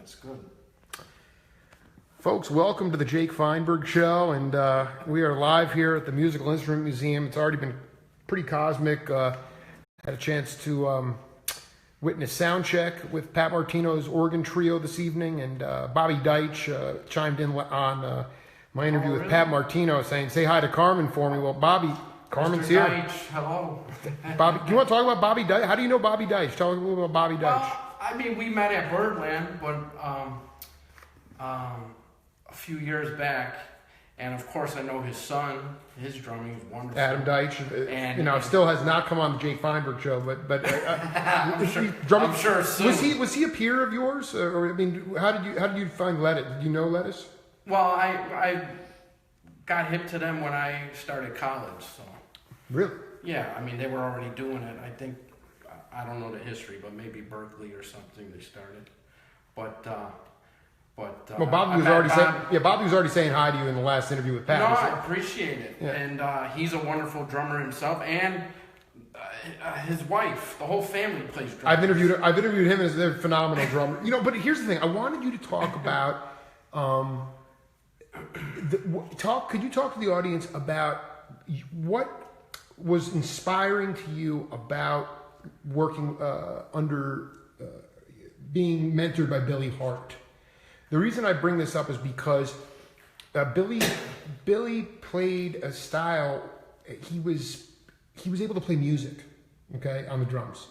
That's good. Folks, welcome to the Jake Feinberg Show, and we are live here at the Musical Instrument Museum. It's already been pretty cosmic. Had a chance to witness sound check with Pat Martino's organ trio this evening, and Bobby Deitch chimed in on my interview with Pat Martino, saying, "Say hi to Carmen for me." Well, Carmen's Mr. here. Deitch, hello. Bobby, do you want to talk about Bobby Deitch? How do you know Bobby Deitch? Tell us a little bit about Bobby Deitch. Well, I mean, we met at Birdland, but a few years back, and of course I know his son. His drumming is wonderful. Adam Deitch, And still has not come on the Jake Feinberg Show, but I'm sure soon. Was he a peer of yours, or I mean, how did you find Lettuce? Did you know Lettuce? Well, I got hip to them when I started college, so. Really? Yeah, I mean, they were already doing it. I think, I don't know the history, but maybe Berkeley or something they started. But Well, Bobby was already saying hi to you in the last interview with Pat. No, I appreciate it. Yeah. And he's a wonderful drummer himself, and his wife, the whole family plays drums. I've interviewed him as a phenomenal drummer. But here's the thing. I wanted you to talk about could you talk to the audience about what was inspiring to you about working under being mentored by Billy Hart? The reason I bring this up is because Billy played a style. He was able to play music, okay, on the drums.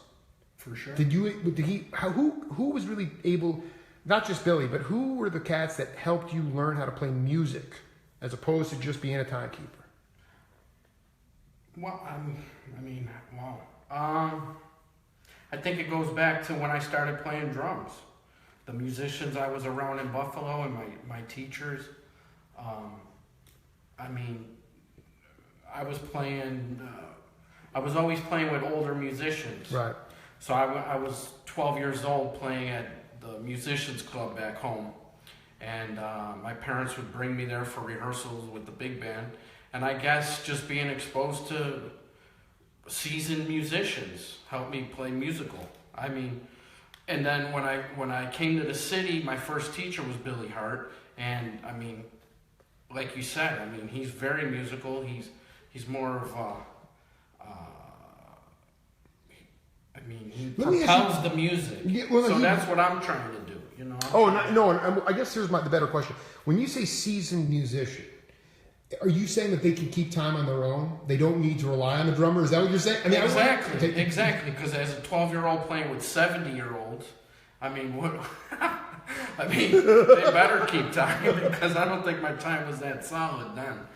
For sure. Who was really able? Not just Billy, but who were the cats that helped you learn how to play music as opposed to just being a timekeeper? Well, I think it goes back to when I started playing drums. The musicians I was around in Buffalo and my teachers. I was always playing with older musicians. Right. So I was 12 years old playing at the musicians club back home. And my parents would bring me there for rehearsals with the big band. And I guess just being exposed to seasoned musicians helped me play musical. And then when I came to the city, my first teacher was Billy Hart. And like you said, he's very musical. He's more of he propels the music. Yeah, that's what I'm trying to do, you know. I guess here's the better question. When you say seasoned musician, are you saying that they can keep time on their own? They don't need to rely on the drummer? Is that what you're saying? Exactly. Because as a 12-year-old playing with 70-year-olds, they better keep time because I don't think my time was that solid then.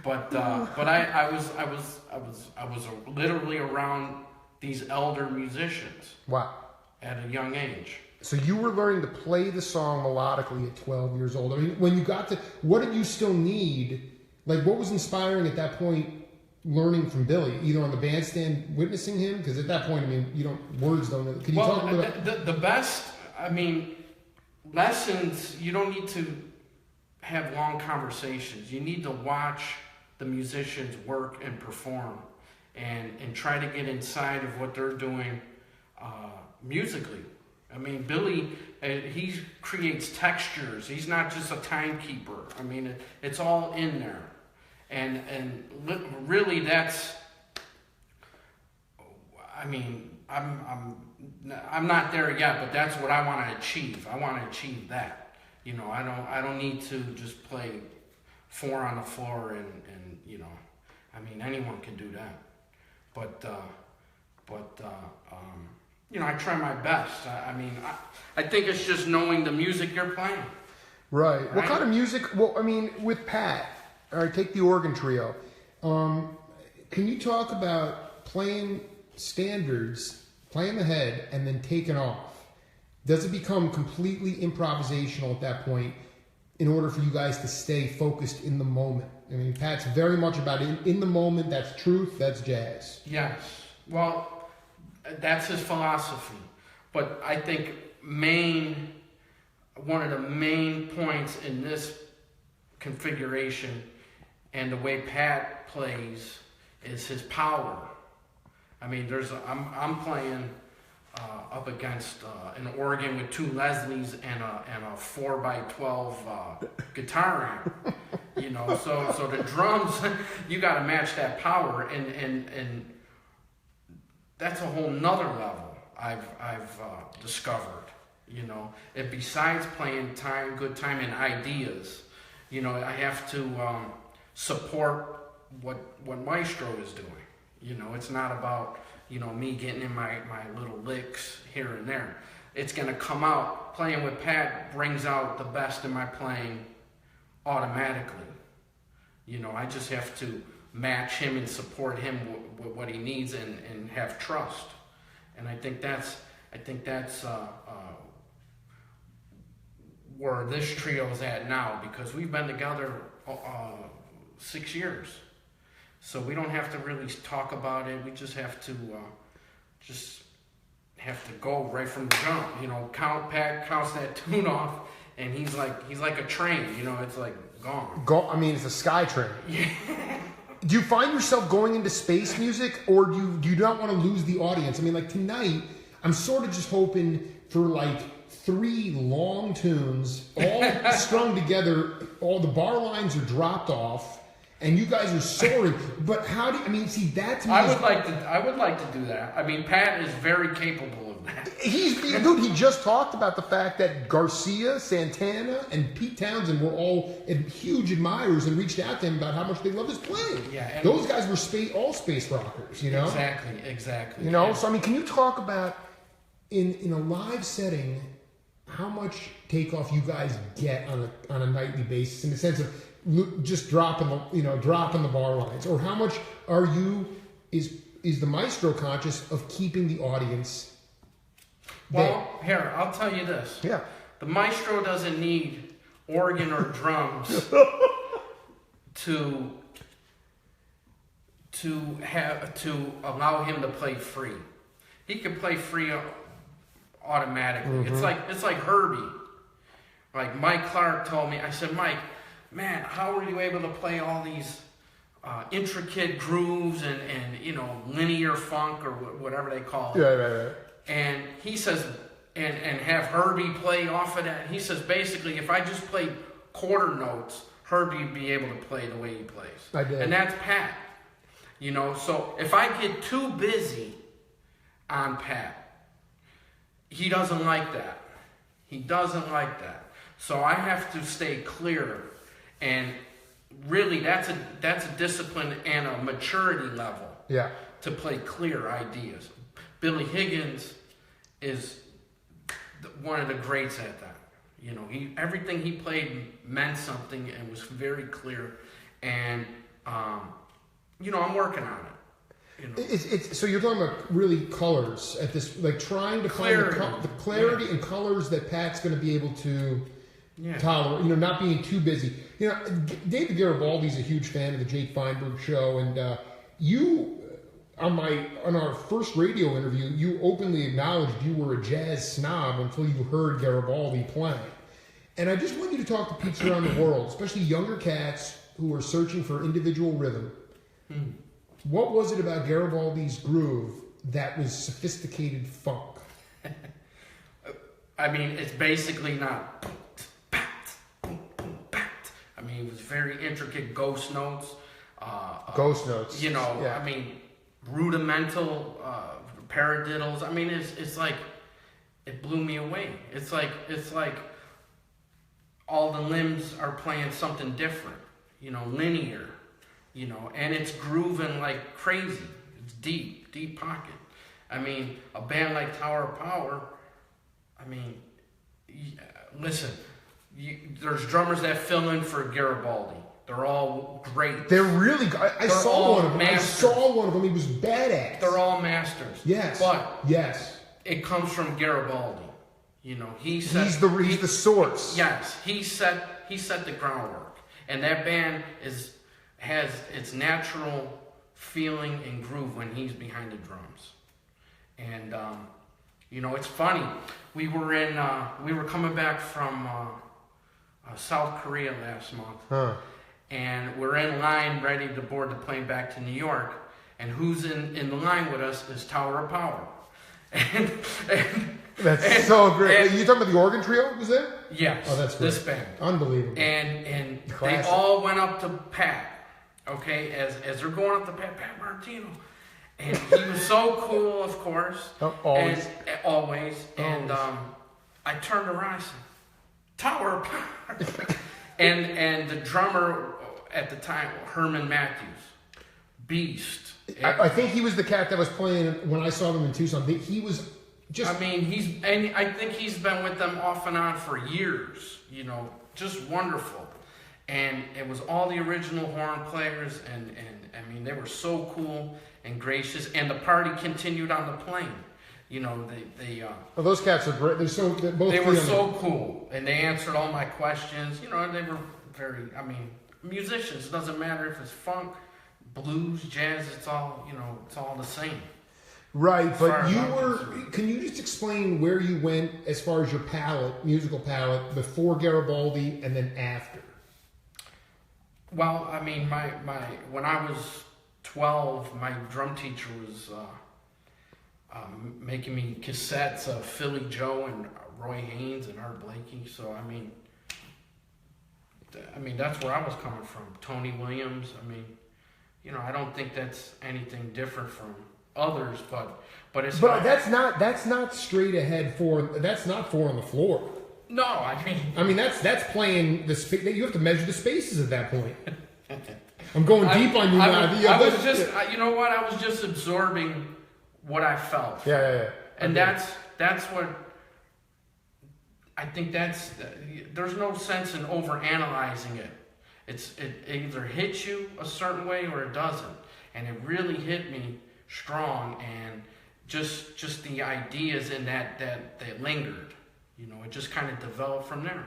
But I was literally around these elder musicians. Wow. At a young age. So you were learning to play the song melodically at 12 years old. When you got to, what did you still need? Like, what was inspiring at that point, learning from Billy, either on the bandstand, witnessing him? Because at that point, words don't. Can you talk a little bit? The best, lessons, you don't need to have long conversations. You need to watch the musicians work and perform and try to get inside of what they're doing musically. Billy, he creates textures. He's not just a timekeeper. It's all in there. And really that's, I'm not there yet, but that's what I want to achieve. I want to achieve that. I don't need to just play 4 on the floor and anyone can do that. But I try my best. I think it's just knowing the music you're playing. Right. What kind of music? Well, with Pat, all right, take the organ trio. Can you talk about playing standards, playing the head, and then taking off? Does it become completely improvisational at that point in order for you guys to stay focused in the moment? Pat's very much about in the moment. That's truth. That's jazz. Yes. Well, that's his philosophy. But I think one of the main points in this configuration and the way Pat plays is his power. I'm playing up against an organ with two Leslies and a 4x12 guitar amp. You know, so the drums, you got to match that power, and that's a whole nother level I've discovered. You know, and besides playing good time and ideas, you know, I have to support what Maestro is doing. You know, it's not about, you know, me getting in my little licks here and there. It's going to come out. Playing with Pat brings out the best in my playing automatically. You know, I just have to match him and support him with what he needs and have trust. And I think that's where this trio is at now, because we've been together 6 years. So we don't have to really talk about it. We just have to go right from the jump. You know, Pat counts that tune off, and he's like a train. You know, it's like gone. I mean, it's a sky train. Yeah. Do you find yourself going into space music, or do you not want to lose the audience? I mean, like tonight, I'm sort of just hoping for like 3 long tunes, all strung together. All the bar lines are dropped off. And you guys are soaring, but how do you, I mean, see, that to me I would like to do that. I mean, Pat is very capable of that. Dude, he just talked about the fact that Garcia, Santana, and Pete Townsend were all huge admirers and reached out to him about how much they love his playing. Yeah, those guys were all space rockers, you know? Exactly. You know, so I mean, can you talk about, in a live setting, how much takeoff you guys get on a nightly basis, in the sense of just dropping the bar lines, or how much is the Maestro conscious of keeping the audience there? Well, here, I'll tell you this. Yeah. The Maestro doesn't need organ or drums to allow him to play free. He can play free automatically. Mm-hmm. It's like Herbie. Like Mike Clark told me, I said, Mike, man, how are you able to play all these intricate grooves and you know, linear funk or whatever they call it? Yeah, right. And he says, and have Herbie play off of that. He says, basically, if I just played quarter notes, Herbie would be able to play the way he plays. I did. And that's Pat. You know, so if I get too busy on Pat, he doesn't like that. So I have to stay clear. And really, that's a discipline and a maturity level. Yeah. To play clear ideas. Billy Higgins is one of the greats at that. You know, everything he played meant something and was very clear. And you know, I'm working on it. You know. So you're talking about really colors at this, like trying to clarity. Find the clarity and colors that Pat's going to be able to tolerate. You know, not being too busy. You know, David Garibaldi's a huge fan of the Jake Feinberg show, and you, on our first radio interview, you openly acknowledged you were a jazz snob until you heard Garibaldi playing. And I just want you to talk to peeps around the world, especially younger cats who are searching for individual rhythm. What was it about Garibaldi's groove that was sophisticated funk? I mean, it's basically not. I mean, it was very intricate ghost notes. Ghost notes. You know, yeah. I mean, rudimental paradiddles. I mean, it's like, it blew me away. It's like all the limbs are playing something different. You know, linear. You know, and it's grooving like crazy. It's deep pocket. I mean, a band like Tower of Power, I mean, listen, there's drummers that fill in for Garibaldi. They're all great. They're really good. I saw one of them. Masters. I saw one of them. He was badass. They're all masters. Yes. But yes, it comes from Garibaldi. You know, he's the source. Yes, he set the groundwork, and that band has its natural feeling and groove when he's behind the drums. And you know, it's funny. We were coming back from South Korea last month, and we're in line ready to board the plane back to New York. And who's in the line with us is Tower of Power. and That's so great. You talking about the organ trio? Was there? Yes. Oh, that's great. This band. Unbelievable. And they Classic. all went up to Pat. Okay, as they're going up to Pat Martino, and he was so cool, of course. Oh, always. And, always. And I turned around. I said, "Tower of Power." and the drummer at the time, Herman Matthews, beast. I think he was the cat that was playing when I saw them in Tucson. He was just. I mean, I think he's been with them off and on for years. You know, just wonderful. And it was all the original horn players, and I mean, they were so cool and gracious. And the party continued on the plane. You know, well, those cats are great. They were so cool, and they answered all my questions. You know, they were very. I mean, musicians. It doesn't matter if it's funk, blues, jazz. It's all, you know, it's all the same. Right, but you were. Can you just explain where you went as far as your musical palette, before Garibaldi and then after? Well, I mean, when I was 12, my drum teacher was making me cassettes of Philly Joe and Roy Haynes and Art Blakey. So I mean that's where I was coming from. Tony Williams. I mean, you know, I don't think that's anything different from others, but it's. But that's not straight ahead that's not four on the floor. No, I mean that's playing the space. You have to measure the spaces at that point. I'm going deep on you now. I was just, you know what? I was just absorbing what I felt. Yeah. And that's what I think. There's no sense in overanalyzing it. It either hits you a certain way or it doesn't. And it really hit me strong, and just the ideas in that lingered. You know, it just kind of developed from there.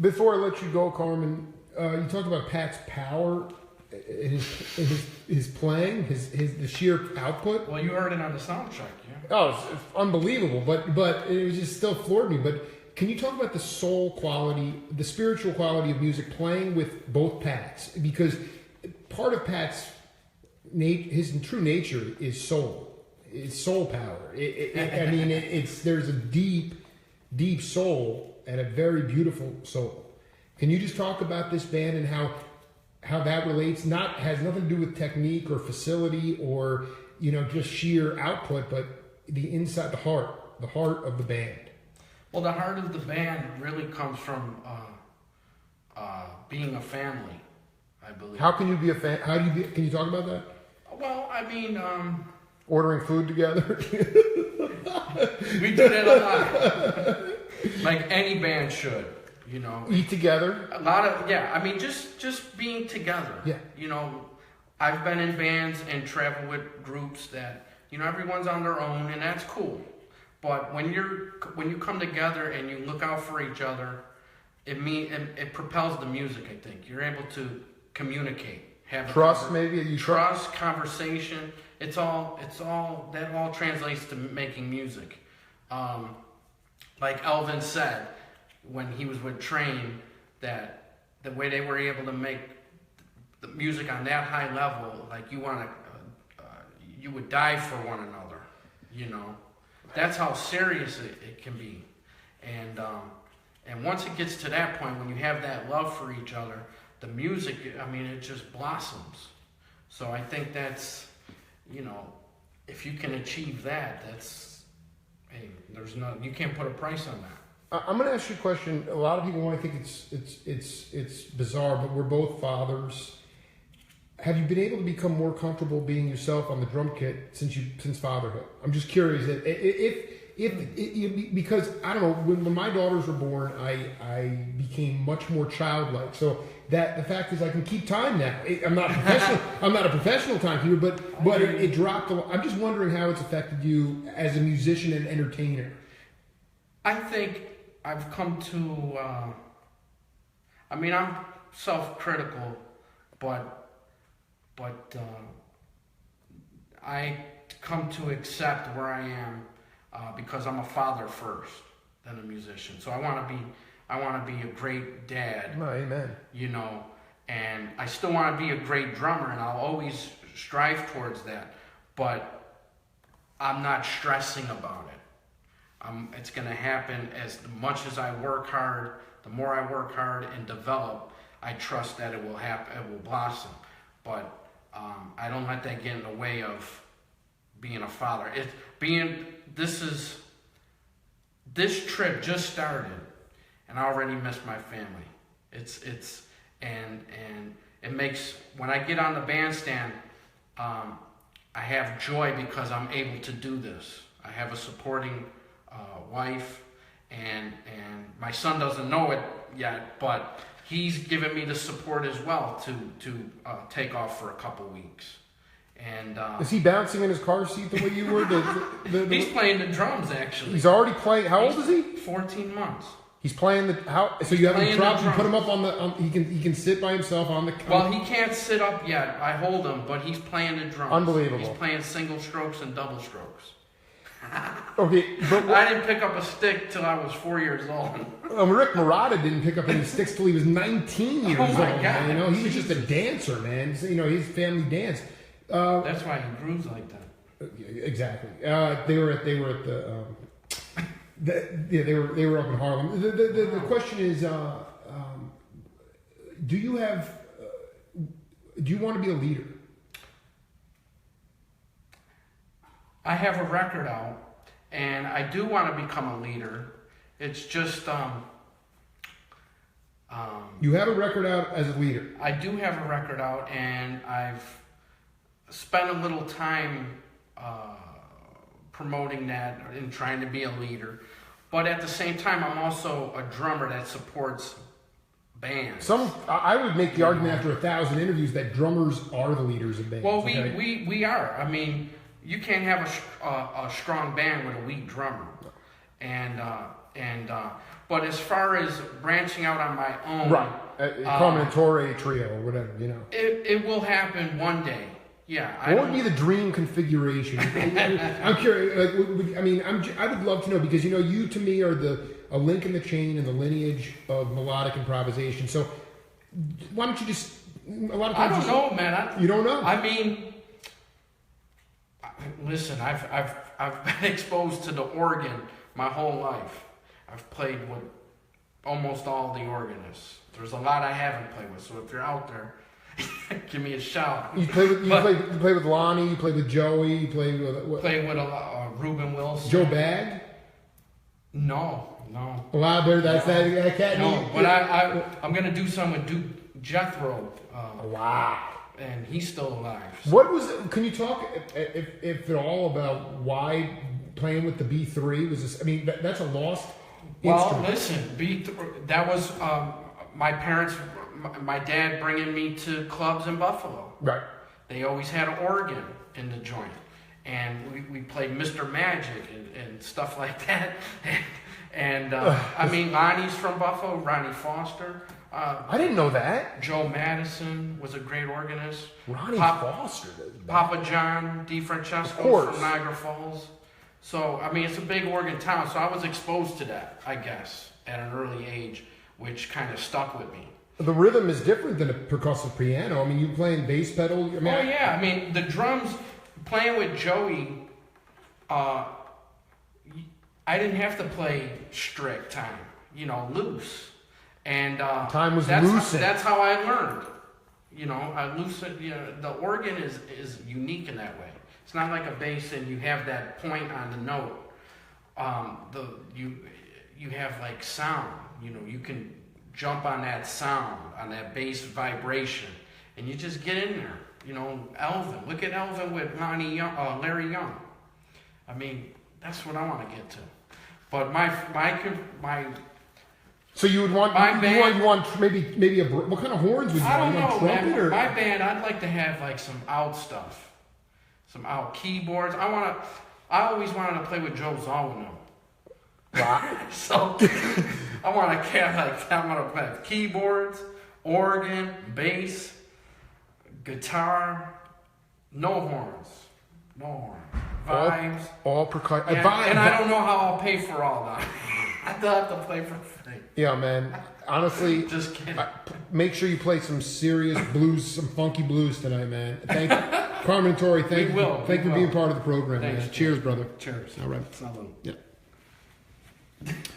Before I let you go, Carmen, you talked about Pat's power, his playing, the sheer output. Well, you heard it on the soundtrack, yeah. Oh, it's unbelievable, but it was just still floored me. But can you talk about the soul quality, the spiritual quality of music playing with both Pats? Because part of Pat's his true nature is soul. It's soul power. I mean, there's a deep soul and a very beautiful soul. Can you just talk about this band and how that relates? Has nothing to do with technique or facility or, you know, just sheer output, but the inside, the heart of the band. Well, the heart of the band really comes from being a family, I believe. How can you be a fan? Can you talk about that? Well, I mean, ordering food together. We do that a lot. Like any band should, you know. Eat together. A lot of, yeah. I mean, just being together. Yeah. You know, I've been in bands and traveled with groups that, you know, everyone's on their own, and that's cool. But when you come together and you look out for each other, it propels the music. I think you're able to communicate, have trust, maybe trust, conversation. It's all that all translates to making music. Like Elvin said when he was with Train, that the way they were able to make the music on that high level, like you would die for one another, you know. That's how serious it can be, and once it gets to that point, when you have that love for each other, the music, I mean, it just blossoms. So I think that's, you know, if you can achieve that, hey, you can't put a price on that. I'm going to ask you a question. A lot of people might think it's bizarre, but we're both fathers. Have you been able to become more comfortable being yourself on the drum kit since fatherhood? I'm just curious if because I don't know, when my daughters were born, I became much more childlike. So that the fact is I can keep time now. I'm not professional. I'm not a professional timekeeper, but it dropped a lot. I'm just wondering how it's affected you as a musician and entertainer. I think I've come to. I mean, I'm self-critical, but I come to accept where I am because I'm a father first, then a musician. So I want to be a great dad. Oh, amen. You know, and I still want to be a great drummer, and I'll always strive towards that. But I'm not stressing about it. It's going to happen as much as I work hard. The more I work hard and develop, I trust that it will happen. It will blossom. But I don't let that get in the way of being a father. This trip just started, and I already miss my family. And it makes, when I get on the bandstand, I have joy because I'm able to do this. I have a supporting wife, and my son doesn't know it yet, but he's given me the support as well to take off for a couple weeks. And is he bouncing in his car seat the way you were? He's playing the drums, actually. He's already playing. How old is he? 14 months. He's playing so you haven't dropped him, put him up on the. He can sit by himself on the. Well, he can't sit up yet. I hold him, but he's playing the drums. Unbelievable. He's playing single strokes and double strokes. Okay, but I didn't pick up a stick till I was 4 years old. Rick Marotta didn't pick up any sticks till he was 19 years old. God. Man. You know, he was just a dancer, man. You know, his family danced. That's why he grooves like that. Exactly. They were at the. They were up in Harlem. The question is, do you want to be a leader? I have a record out, and I do want to become a leader. It's just you have a record out as a leader. I do have a record out, and I've spent a little time promoting that and trying to be a leader. But at the same time, I'm also a drummer that supports bands. I would make the argument after 1,000 interviews that drummers are the leaders of bands. Well, okay? we are. I mean, you can't have a strong band with a weak drummer. But as far as branching out on my own, right, Carmen, Intorre trio or whatever, you know, it will happen one day. Yeah. What would be the dream configuration? I'm curious. I would love to know because you to me are a link in the chain in the lineage of melodic improvisation. So why don't you just? A lot of times I don't know, man. You don't know. I mean, listen. I've been exposed to the organ my whole life. I've played with almost all the organists. There's a lot I haven't played with. So if you're out there, give me a shout. You play with Lonnie. You play with Joey. You play with Ruben Wilson. Joe Bag. No. Wow, that cat. No, but I'm gonna do some with Duke Jethro. Wow. And he's still alive. So. What was it? Can you talk, if at all, about why playing with the B3 was this? I mean, that's a lost instrument. Well, listen, that was my parents. My dad bringing me to clubs in Buffalo. Right. They always had an organ in the joint, and we played Mr. Magic and stuff like that. I mean, Lonnie's from Buffalo. Ronnie Foster. I didn't know that. Joe Madison was a great organist. Ronnie Foster. Papa John DeFrancesco from Niagara Falls. So, I mean, it's a big organ town. So I was exposed to that, I guess, at an early age, which kind of stuck with me. The rhythm is different than a percussive piano. I mean, you playing bass pedal. I mean, I mean, the drums, playing with Joey, I didn't have to play strict time, loose. And time was loosened. That's how I learned. I loosened. The organ is unique in that way. It's not like a bass and you have that point on the note. You have like sound. You can jump on that sound, on that bass vibration, and you just get in there. Elvin. Look at Elvin with Larry Young. I mean, that's what I want to get to. But my so you would want you want maybe what kind of horns would you want? I don't know, man. Or? My band, I'd like to have like some out stuff, some out keyboards. I always wanted to play with Joe Zawinul. Wow. So I want to I want to play keyboards, organ, bass, guitar, no horns, vibes, all percussion. Yeah, and I don't know how I'll pay for all that. I still have to play for free. Yeah, man. Honestly, just kidding. Make sure you play some serious blues, some funky blues tonight, man. Thank Carmen and Tori, thank We you. will, Thank we you for being will. part of the program, Thanks, man. Jim. Cheers, brother. Cheers. All right. It's not little. Yeah.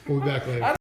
We'll be back later.